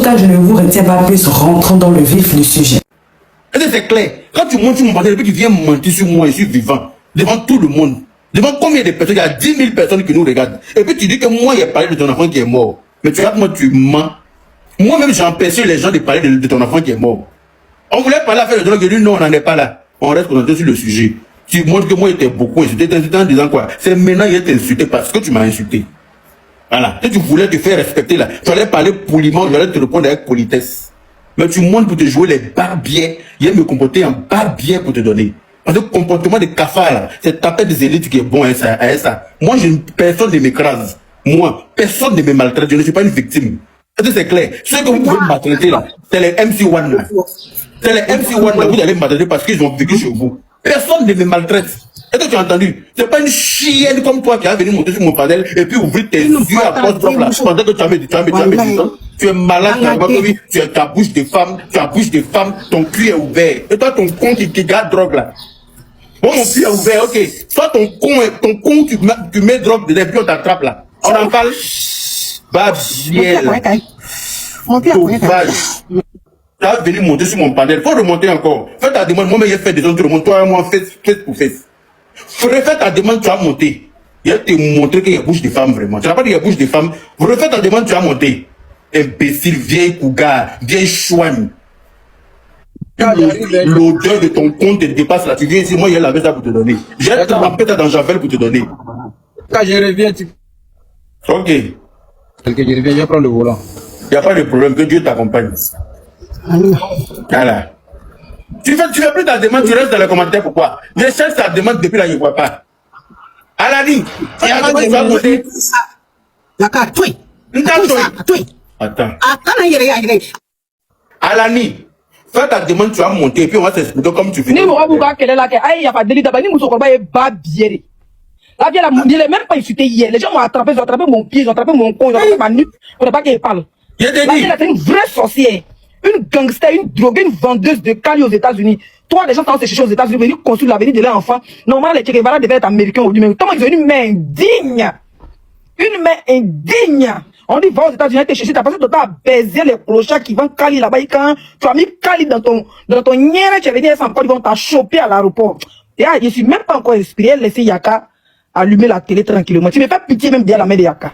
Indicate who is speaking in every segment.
Speaker 1: tout cas, je ne vous retiens pas plus, rentrons dans le vif du sujet.
Speaker 2: C'est clair. Quand tu montes sur mon panel et puis tu viens mentir sur moi, je suis vivant, devant tout le monde, devant combien de personnes, il y a 10 000 personnes qui nous regardent. Et puis tu dis que moi, j'ai parlé de ton enfant qui est mort. Mais tu regardes, moi, tu mens. Moi-même, j'ai empêché les gens de parler de ton enfant qui est mort. On voulait parler à faire le dialogue, je dis non, on n'en est pas là. On reste concentré sur le sujet. Tu montres que moi, j'étais beaucoup insulté. T'insulté en disant quoi? C'est maintenant qu'il est insulté parce que tu m'as insulté. Voilà. Si tu voulais te faire respecter là, tu allais parler poliment, je allais te répondre avec politesse. Mais tu montes pour te jouer les barbiers. Il y a me comporter en barbier pour te donner. Parce que le comportement de cafard là, c'est taper des élites qui est bon à ça. Moi, personne ne m'écrase. Moi, personne ne me maltraite. Je ne suis pas une victime. C'est clair. Ceux que vous pouvez maltraiter là, c'est les MC1 là. C'est les MC1 là, vous allez maltraiter parce qu'ils ont vécu chez vous. Personne ne me maltraite. Est-ce que tu as entendu? C'est pas une chienne comme toi qui a venu monter sur mon panel et puis ouvrir tes yeux à cause de là. Pendant que tu as mis tu es malade, tu as ta bouche de femme, ton cul est ouvert. Et toi, ton con qui garde drogue là. Bon, mon cul est ouvert, ok. Soit ton con, tu mets drogue dedans et puis on t'attrape là. On en parle. Babiel. Sauvage. Tu as venu monter sur mon panel. Faut remonter encore. Fais ta demande. Moi-même, j'ai fait des autres. Tu remontes. Toi et moi, face pour face. Refais ta demande, tu as monté. Il a te montré qu'il y a bouche de femme vraiment. Tu n'as pas dit qu'il y a bouche de femme. Refais ta demande, tu as monté. Imbécile, vieille cougar, vieille chouane. L'odeur de ton compte te dépasse là. Tu viens ici, moi, il y a la ça pour te donner. J'ai trempé ça dans Javel pour te donner.
Speaker 3: Quand je reviens, tu...
Speaker 2: Ok.
Speaker 3: Quand je reviens, je prends le volant.
Speaker 2: Il n'y a pas de problème, que Dieu t'accompagne. Voilà. Tu fais plus ta demande, tu restes dans les commentaires, pourquoi? Je cherche ta demande depuis là, je ne vois pas. Alani, tu vas voter. Attends. Alani, fais ta demande, tu vas monter, et puis on va s'expliquer comme tu fais.
Speaker 4: Ni moi, quelle est la que aïe, il n'y a pas de délit d'abord, ni Mousso Korba est babiéré. La vieille, il n'est même pas insulté hier. Les gens m'ont attrapé, ils ont attrapé mon pied, ils ont attrapé mon con, ils ont attrapé ma nuque, pour ne pas qu'elle parle. La vieille, c'est une vraie sorcière. Une gangster, une droguée, une vendeuse de Cali aux États-Unis. Toi, les gens sont cherchés aux États-Unis, venir construire l'avenir de leurs enfants. Normalement, les Che Guevara devaient être américains aujourd'hui, mais comment ils ont une main indigne? Une main indigne. On dit, va aux États-Unis, t'es cherché, t'as passé ton temps à baiser les clochards qui vendent Cali là-bas. Quand tu as mis Cali dans ton nière, tu es venu à Saint-Paul, ils vont t'en choper à l'aéroport. Et je suis même pas encore inspiré, laisser Yaka allumer la télé tranquillement. Tu me fais pitié même derrière la main de Yaka.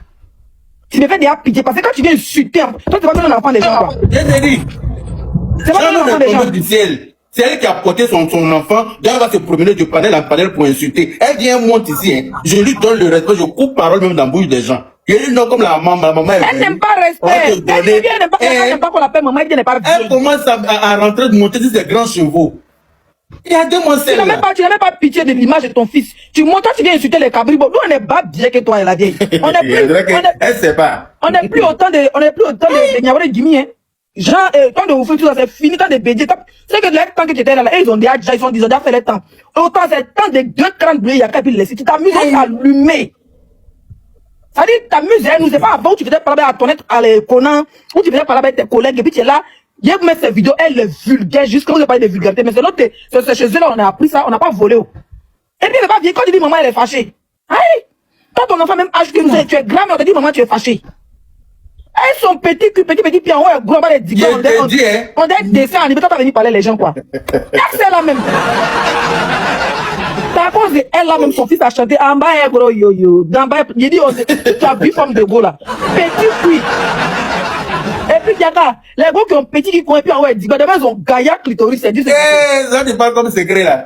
Speaker 4: Tu me fais déjà pitié parce que quand tu viens insulter, toi tu vas donner un enfant des gens quoi.
Speaker 2: C'est pas un enfant des gens du ciel. C'est elle qui a porté son enfant, elle va se promener de panel en panel pour insulter. Elle vient monter ici, hein. Je lui donne le respect, je coupe parole même dans la bouche des gens. Je lui non comme la maman
Speaker 4: elle n'aime pas respect. Elle n'aime pas qu'on l'appelle maman, elle n'aime pas.
Speaker 2: Elle commence à rentrer, de monter sur ses grands chevaux. Il y a 2 mois,
Speaker 4: tu n'as même pas pitié de l'image de ton fils. Tu montes, toi, tu viens insulter les cabris. Nous, on n'est pas bien que toi et la vieille. On n'est plus autant de Niawaré Gimi, hein. Genre, quand de vous faites tout ça, c'est fini, quand de BD. C'est que le temps que tu étais là, ils ont déjà fait le temps. Autant c'est le temps de 2 crânes bleus, il y a qu'à puis laisser. Tu t'amuses à allumer. Ça dit, t'amuses, nous, c'est pas avant où tu faisais parler à ton être, à les Conan, où tu faisais parler avec tes collègues, et puis tu es là. Il y a mettre ces vidéos, elle est vulgaire, jusqu'à où on parlé de vulgarité, mais c'est l'autre, c'est chez eux là, on a appris ça, on n'a pas volé. Et puis elle n'est pas vieille, quand tu dis maman, elle est fâchée. Aïe! Quand ton enfant même âge que tu es grand, mais on te dit maman, tu es fâchée. Elles sont petits, puis en haut, elles gros, les digues, on dit dessin, on dit, toi, t'as venu parler les gens, quoi. C'est la même. C'est à cause de elle là même, son fils a chanté, en bas, gros, yo, d'en bas, il dit, tu as vu forme de go là. Petit cuit. Et puis, Yaka, les gars qui ont petit qui courent, et puis en haut, ils disent, ils ont gaïa clitoris, c'est dit,
Speaker 2: ça, tu parles comme secret là.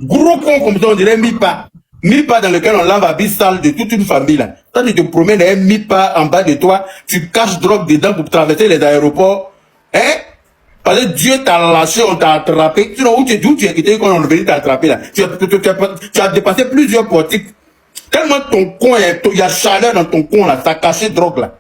Speaker 2: Gros con comme ça, on dirait mi-pas. Mi-pas dans lequel on lave habit sale de toute une famille là. Toi, tu te promènes un mi-pas en bas de toi, tu caches drogue dedans pour traverser les aéroports. Hein? Parce que Dieu t'a lâché, on t'a attrapé. Sinon, où tu es quitté quand on est venu t'attraper là? Tu as dépassé plusieurs portiques. Tellement ton con, il y a chaleur dans ton con là, ça a caché drogue là.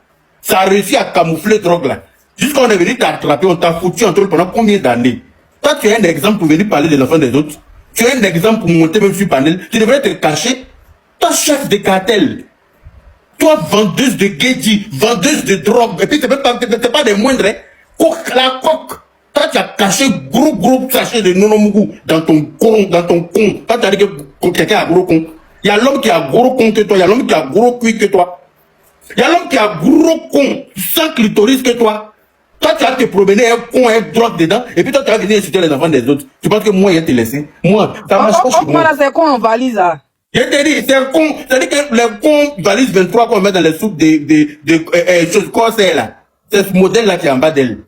Speaker 2: Ça a réussi à camoufler drogue là. Jusqu'on est venu t'attraper, on t'a foutu en trou pendant combien d'années? Toi, tu es un exemple pour venir parler des enfants des autres. Tu es un exemple pour monter même sur panel. Tu devrais te cacher. Toi, chef de cartel. Toi, vendeuse de guédi, vendeuse de drogue. Et puis, tu n'es pas des moindres. Hein. La coque. Toi, tu as caché gros sachet de nonomougou dans ton con. Toi, tu as dit que quelqu'un a gros con. Il y a l'homme qui a gros con que toi. Il y a l'homme qui a gros cuit que toi. Il y a l'homme qui a gros con, sans clitoris que toi. Toi, tu vas te promener un con, un drogue dedans, et puis toi, tu vas venir insulter les enfants des autres. Tu penses que moi, il va te laisser? Moi, ça marche pas chez moi.
Speaker 4: Voilà, c'est quoi en valise là?
Speaker 2: Je te dis, c'est un con. C'est-à-dire que les cons valise 23 qu'on met dans les soupes de choses, quoi c'est là? C'est ce modèle-là qui est en bas d'elle.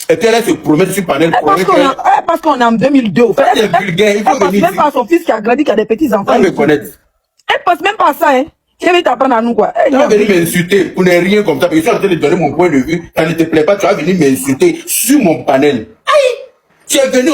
Speaker 2: Et puis elle se promet sur panel.
Speaker 4: Parce qu'on est en 2002. Au fait,
Speaker 2: elle est vulgaire, il faut venir.
Speaker 4: Même pas son fils qui a grandi, qui a des petits-enfants.
Speaker 2: Elle me connaît.
Speaker 4: Elle passe même pas ça, hein. Qui vient t'apprendre à nous, quoi.
Speaker 2: Tu vas venir m'insulter pour ne rien comme ça. Parce que je suis en train de donner mon point de vue. Ça ne te plaît pas, tu vas venir m'insulter sur mon panel. Aïe! Tu es venu,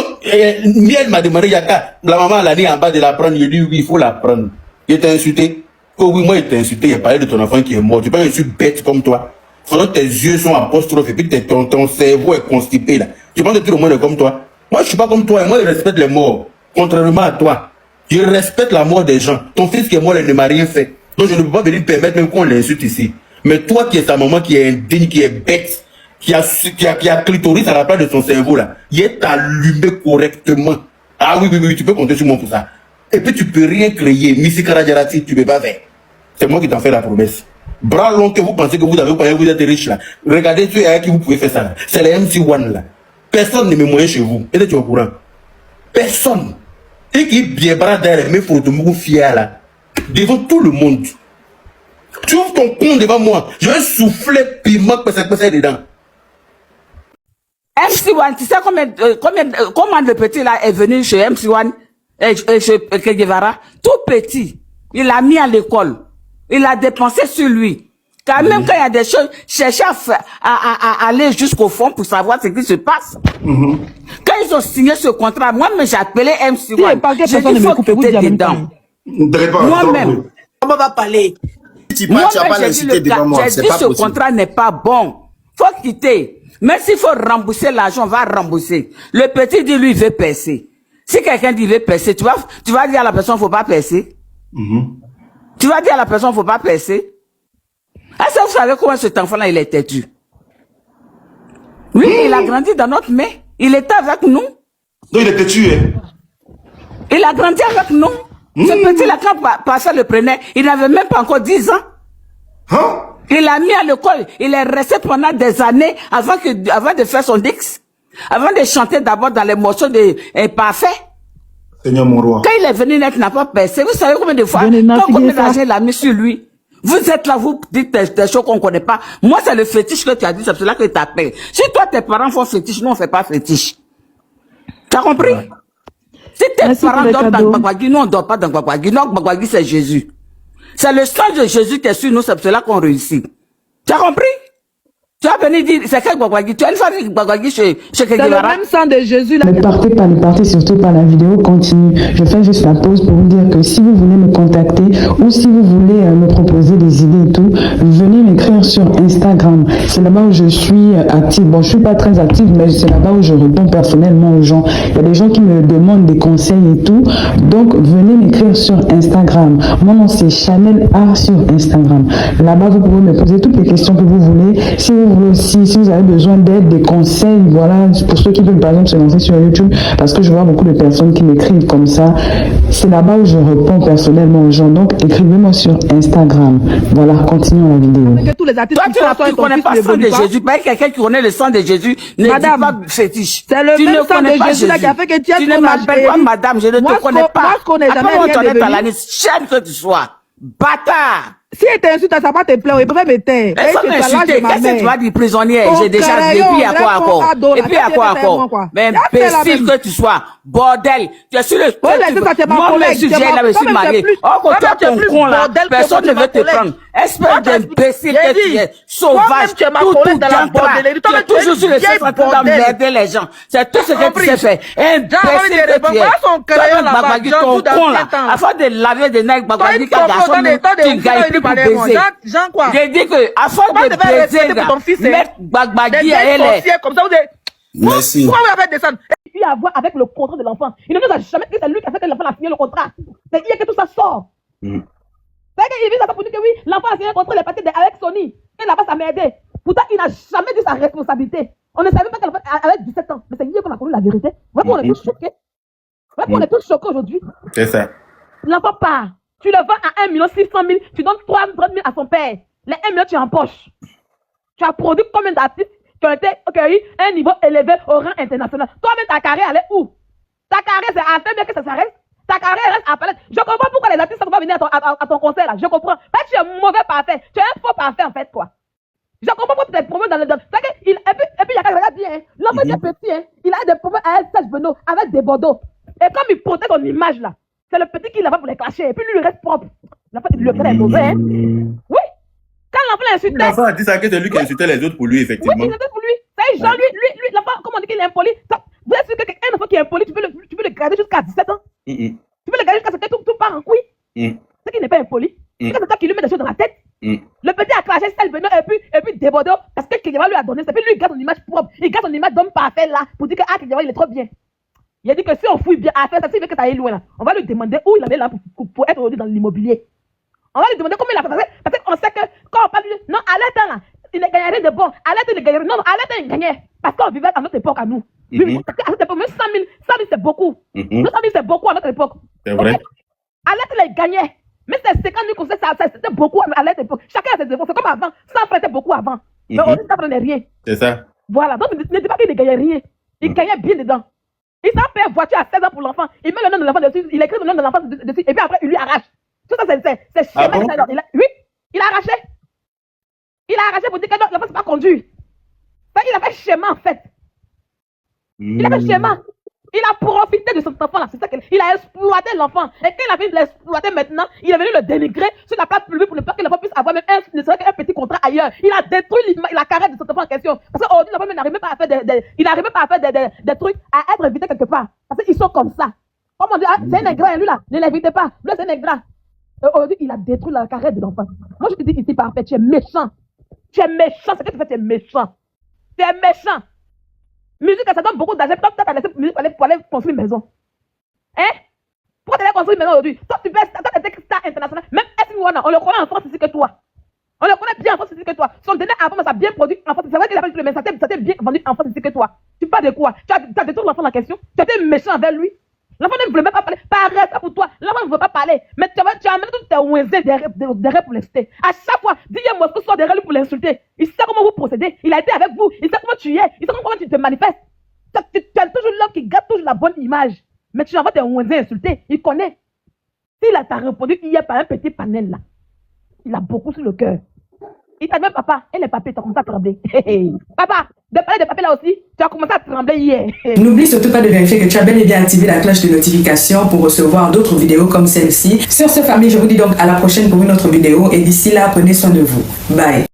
Speaker 2: Miel m'a demandé, Yaka, la maman l'a dit en bas de la prendre. Je lui ai dit, oui, il faut la prendre. Il t'a insulté. Oh oui, moi, il t'a insulté. Il a parlé de ton enfant qui est mort. Tu peux pas insulter bête comme toi. Pendant tes yeux sont apostrophes et puis ton cerveau est constipé là. Tu penses que tout le monde est comme toi. Moi, je suis pas comme toi et moi, je respecte les morts. Contrairement à toi. Je respecte la mort des gens. Ton fils qui est mort, il ne m'a rien fait. Donc, je ne peux pas venir permettre même qu'on l'insulte ici. Mais toi qui es sa maman, qui est indigne, qui est bête, qui a clitoris à la place de son cerveau là, il est allumé correctement. Ah oui, oui, oui, tu peux compter sur moi pour ça. Et puis tu peux rien créer. Missy Karadjarati, tu peux pas faire. C'est moi qui t'en fais la promesse. Bras long que vous pensez que vous avez pas, vous êtes riche là. Regardez ceux avec qui vous pouvez faire ça là. C'est les MC1 là. Personne ne me moyen chez vous. Et tu es au courant. Personne. Et qui bien bras derrière mes photos, me fier là. Devant tout le monde. Tu ouvres ton con devant moi. Je vais souffler piment que ça dedans.
Speaker 5: MC1, tu sais comment le petit là est venu chez MC1 et chez Guevara? Tout petit. Il l'a mis à l'école. Il a dépensé sur lui. Quand même, quand il y a des choses, chercher à aller jusqu'au fond pour savoir ce qui se passe. Quand ils ont signé ce contrat, moi-même, j'ai appelé MC1. J'ai dit, il faut quitter dedans. Moi-même.
Speaker 6: Comment va parler?
Speaker 5: Moi-même, j'ai dit, ce contrat n'est pas bon. Faut quitter. Même s'il faut rembourser l'argent, on va rembourser. Le petit dit, lui, il veut percer. Si quelqu'un dit, il veut percer, tu vas dire à la personne, faut pas percer. Tu vas dire à la personne, faut pas percer. Est-ce que vous savez comment cet enfant-là, il est têtu? Oui, il a grandi dans notre main. Il était avec nous.
Speaker 6: Donc il était tué.
Speaker 5: Il a grandi avec nous. Ce petit-là, quand Pasteur le prenait, il n'avait même pas encore 10 ans.
Speaker 6: Hein?
Speaker 5: Il l'a mis à l'école. Il est resté pendant des années avant de faire son dix. Avant de chanter d'abord dans les morceaux de Parfait.
Speaker 6: Seigneur mon roi.
Speaker 5: Quand il est venu net, il n'a pas percé. Vous savez combien de fois, combien d'argent il a mis sur lui? Vous êtes là, vous dites des choses qu'on ne connaît pas. Moi, c'est le fétiche que tu as dit, c'est cela que tu appelles. Si toi, tes parents font fétiche, nous, on ne fait pas fétiche. Tu as compris? Ouais. Si tes parents dorment dans Gbagwagi, nous, on ne dort pas dans Gbagwagi. Non, Gbagwagi, c'est Jésus. C'est le sang de Jésus qui est sur nous, c'est cela qu'on réussit. Tu as compris? Tu vas venir dire, c'est quel Gbagwagi? Tu as une famille Gbagwagi chez Guevara?
Speaker 4: C'est le même sang de Jésus. Là.
Speaker 1: Ne partez surtout pas, la vidéo continue. Je fais juste la pause pour vous dire que si vous voulez me contacter ou si vous voulez me proposer des idées et tout, venez m'écrire sur Instagram. C'est là-bas où je suis active. Bon, je suis pas très active, mais c'est là-bas où je réponds personnellement aux gens. Il y a des gens qui me demandent des conseils et tout. Donc, venez m'écrire sur Instagram. Mon nom, c'est Chanel A sur Instagram. Là-bas, vous pouvez me poser toutes les questions que vous voulez. Si vous voulez aussi, si vous avez besoin d'aide, des conseils, voilà, pour ceux qui veulent par exemple se lancer sur YouTube, parce que je vois beaucoup de personnes qui m'écrivent comme ça, c'est là-bas où je réponds personnellement aux gens. Donc, écrivez-moi sur Instagram. Voilà, continuons la vidéo.
Speaker 4: Tous les artistes
Speaker 5: toi, tu ne connais pas le sang de Jésus. Pas quelqu'un qui connaît le sang de Jésus ne dit pas fétiche.
Speaker 4: C'est le même sang de Jésus là qui a fait que tu as
Speaker 5: tu ne m'appelles pas madame, je ne te connais pas.
Speaker 4: Moi, je connais jamais rien de
Speaker 5: venu. Chaîne que tu sois. Bâtard!
Speaker 4: Si elle t'insulte, ça va pas te plaire. Il peut me taire.
Speaker 5: Qu'est-ce que tu vas dire prisonnière? J'ai déjà, et puis à quoi encore? Et puis à quoi encore? Mais imbécile que tu sois. Bordel! Tu es sur le... Moi-même, je suis là, je suis marié. Oh, quand toi, ton con là, personne ne veut te prendre. Espèce d'imbécile que tu es. Sauvage. Tu es toujours sur le fait d'emmerder les gens. C'est tout ce que tu sais faire. Imbécile que tu es. Bagwagi, ton con là. Afin de laver des nègres, Bagwagi, tu gagnes plus pour baiser. J'ai dit que, afin de baiser, mettre Bagwagi à elle.
Speaker 6: Merci.
Speaker 4: Pourquoi vous avez descendu? Et puis avoir avec le contrat de l'enfant. Il ne nous a jamais dit que c'est lui qui a fait que l'enfant a signé le contrat. C'est hier que tout ça sort. C'est qu'il vient pour dire que oui, l'enfant a signé le contrat, il est parti avec Sony. Et là-bas, ça m'a aidé. Pourtant, il n'a jamais dit sa responsabilité. On ne savait pas qu'elle avait 17 ans. Mais c'est hier qu'on a connu la vérité. Vraiment, on est tous choqués. Vraiment, on est tous choqués aujourd'hui.
Speaker 2: C'est ça.
Speaker 4: L'enfant part. Tu le vends à 1 600 000. Tu donnes 330 000 à son père. Les 1 million, tu empoches. Tu as produit combien d'artistes qui ont été à un niveau élevé au rang international. Toi-même, ta carrière, elle est où? Ta carrière, c'est à faire bien que ça s'arrête. Ta carrière reste à palette. Je comprends pourquoi les artistes ne vont pas venir à ton concert là. Je comprends. Parce que tu es mauvais parfait. Tu es un faux parfait en fait, quoi. Je comprends pourquoi tu es problèmes dans le. Et puis, il y a quelqu'un qui bien. L'homme est petit, hein. Il a des problèmes à Serge Benoît avec des bordeaux. Et comme il protège ton image là, c'est le petit qui l'a pas pour les clasher. Et puis lui, il reste propre. Le frère est mauvais, hein. Oui. Quand l'enfant l'insulte.
Speaker 2: L'enfant a dit ça que c'est lui qui insultait les autres pour lui, effectivement.
Speaker 4: Oui, il insulte pour lui. C'est genre, lui, l'enfant, comment on dit qu'il est impoli? Vous êtes sûr qu'un enfant qui est impoli, tu peux le garder jusqu'à 17 ans? Tu peux le garder jusqu'à ce que tout part en couille? C'est qu'il n'est pas impoli. C'est comme ça qu'il lui met des choses dans la tête. Le petit a craché Serge Benoît et puis débordé parce que Kédiawa lui a donné. C'est puis lui, il garde son image propre. Il garde son image d'homme parfait là pour dire que Kédiawa, il est trop bien. Il a dit que si on fouille bien à faire ça, s'il veut que ça aille loin là, on va lui demander où il avait là pour être aujourd'hui dans l'immobilier. On va lui demander comment il a fait. Parce qu'on sait que quand on parle de. Non, à l'état là, il ne gagnait rien de bon. À l'état, il ne gagnait rien. Non, à l'état, il gagnait. Parce qu'on vivait à notre époque à nous. À cette époque, même 100 000 c'est beaucoup. 100 000 c'est beaucoup à notre époque.
Speaker 2: C'est vrai.
Speaker 4: À l'état, il gagnait. Mais c'est 50 000 comme ça, c'était beaucoup à notre époque. Chacun a ses efforts. C'est comme avant. 100 francs, c'était beaucoup avant. Mais aujourd'hui, ça ne prenait rien.
Speaker 2: C'est ça.
Speaker 4: Voilà. Donc, ne dis pas qu'il ne gagnait rien. Il gagnait bien dedans. Il s'en fait voiture à 16 ans pour l'enfant. Il met le nom de l'enfant dessus. Il écrit le nom de l'enfant dessus. Et puis après, il lui arrache. Tout ça, c'est schéma.
Speaker 2: Bon?
Speaker 4: Oui, il a arraché. Il a arraché pour dire que l'enfant ne s'est pas conduit. Il a fait schéma en fait. Il a fait schéma. Il a profité de cet enfant-là. C'est ça qu'il a exploité l'enfant. Et quand il a fini de l'exploiter maintenant, il est venu le dénigrer sur la place publique pour ne pas que l'enfant puisse avoir même un petit contrat ailleurs. Il a détruit la carrière de cet enfant en question. Parce qu'aujourd'hui, l'enfant n'arrive pas à faire des trucs, à être invité quelque part. Parce qu'ils sont comme ça. Comme on dit, c'est un ingrat, lui là, ne l'invitez pas. Lui, c'est un ingrat. Aujourd'hui, il a détruit la carrière de l'enfant. Moi, je te dis ici, parfait, tu es méchant. Tu es méchant. C'est que tu fais, tu es méchant. Tu es méchant. Musique, ça donne beaucoup d'argent. Toi, tu as laissé musique pour aller construire une maison. Hein? Pourquoi tu allais construire une maison aujourd'hui? Toi, tu es star international. Même S1, on le connaît en France ici que toi. On le connaît bien en France ici que toi. Son dernier album, ça a bien produit en France. C'est vrai qu'il a pas dit le même, ça t'est bien vendu en France ici que toi. Tu parles de quoi? Tu as détruit l'enfant en question. Tu as été méchant avec lui. L'enfant ne voulait même pas parler. Pareil, ça pour toi. L'enfant ne veut pas parler. Mais tu as amené toutes tes ouinzés derrière pour l'insulter. À chaque fois, dis-moi Moscou sort derrière lui pour l'insulter. Il sait comment vous procédez. Il a été avec vous. Il sait comment tu es. Il sait comment tu te manifestes. Tu as toujours l'homme qui garde toujours la bonne image. Mais tu envoies tes ouinzés insulter. Il connaît. S'il t'a répondu hier par un petit panel là, il a beaucoup sur le cœur. Il t'a dit, papa, et les papiers, tu as commencé à trembler. Papa, de parler de papiers là aussi, tu as commencé à trembler hier.
Speaker 1: N'oublie surtout pas de vérifier que tu as bel et bien activé la cloche de notification pour recevoir d'autres vidéos comme celle-ci. Sur ce, famille, je vous dis donc à la prochaine pour une autre vidéo. Et d'ici là, prenez soin de vous. Bye.